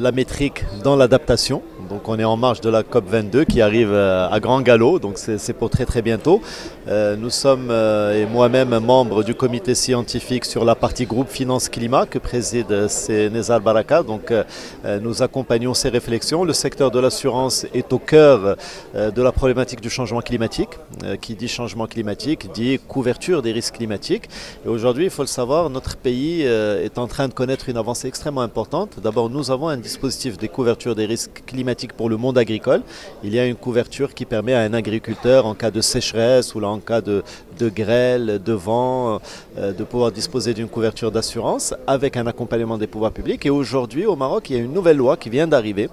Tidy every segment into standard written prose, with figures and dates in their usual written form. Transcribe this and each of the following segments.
la métrique dans l'adaptation. Donc on est en marge de la COP22 qui arrive à grand galop, donc c'est pour très très bientôt. Nous sommes, et moi-même, membre du comité scientifique sur la partie groupe finance-climat que préside Nezar Baraka. Donc nous accompagnons ces réflexions. Le secteur de l'assurance est au cœur de la problématique du changement climatique. Qui dit changement climatique dit couverture des risques climatiques. Et aujourd'hui, il faut le savoir, notre pays est en train de connaître une avancée extrêmement importante. D'abord, nous avons un dispositif de couverture des risques climatiques pour le monde agricole. Il y a une couverture qui permet à un agriculteur, en cas de sécheresse ou là, en cas de grêle, de vent, de pouvoir disposer d'une couverture d'assurance avec un accompagnement des pouvoirs publics. Et aujourd'hui, au Maroc, il y a une nouvelle loi qui vient d'arriver.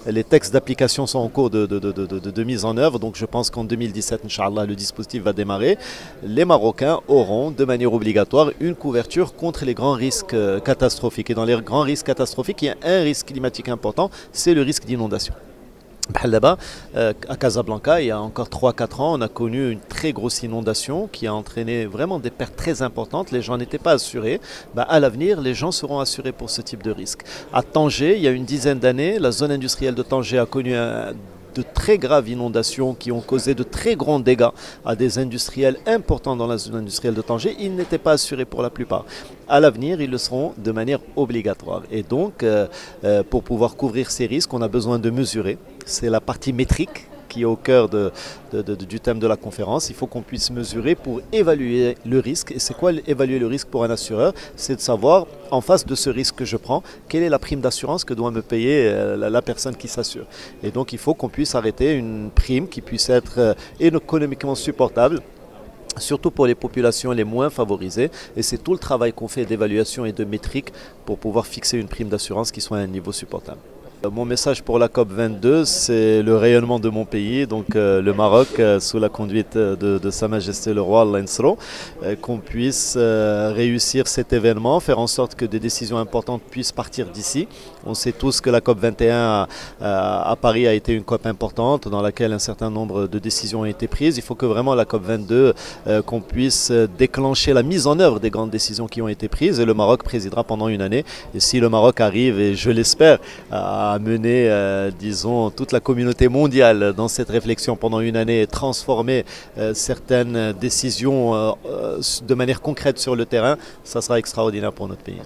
Les textes d'application sont en cours de mise en œuvre. Donc je pense qu'en 2017, Inch'Allah, le dispositif va démarrer. Les Marocains auront de manière obligatoire une couverture contre les grands risques catastrophiques. Et dans les grands risques catastrophiques, il y a un risque climatique important, c'est le risque d'inondation. Là-bas, à Casablanca, il y a encore 3-4 ans, on a connu une très grosse inondation qui a entraîné vraiment des pertes très importantes. Les gens n'étaient pas assurés. À l'avenir, les gens seront assurés pour ce type de risque. À Tanger, il y a une dizaine d'années, la zone industrielle de Tanger a connu de très graves inondations qui ont causé de très grands dégâts à des industriels importants dans la zone industrielle de Tanger. Ils n'étaient pas assurés pour la plupart. À l'avenir, ils le seront de manière obligatoire. Et donc, pour pouvoir couvrir ces risques, on a besoin de mesurer. C'est la partie métrique qui est au cœur du thème de la conférence. Il faut qu'on puisse mesurer pour évaluer le risque. Et c'est quoi évaluer le risque pour un assureur? C'est de savoir, en face de ce risque que je prends, quelle est la prime d'assurance que doit me payer la personne qui s'assure. Et donc, il faut qu'on puisse arrêter une prime qui puisse être économiquement supportable, surtout pour les populations les moins favorisées. Et c'est tout le travail qu'on fait d'évaluation et de métrique pour pouvoir fixer une prime d'assurance qui soit à un niveau supportable. Mon message pour la COP22, c'est le rayonnement de mon pays, donc le Maroc, sous la conduite de Sa Majesté le Roi Allah Nsro, qu'on puisse réussir cet événement, faire en sorte que des décisions importantes puissent partir d'ici. On sait tous que la COP21 à Paris a été une COP importante dans laquelle un certain nombre de décisions ont été prises. Il faut que vraiment la COP22, qu'on puisse déclencher la mise en œuvre des grandes décisions qui ont été prises, et le Maroc présidera pendant une année. Et si le Maroc arrive, et je l'espère, à mener, disons, toute la communauté mondiale dans cette réflexion pendant une année et transformer certaines décisions de manière concrète sur le terrain, ça sera extraordinaire pour notre pays.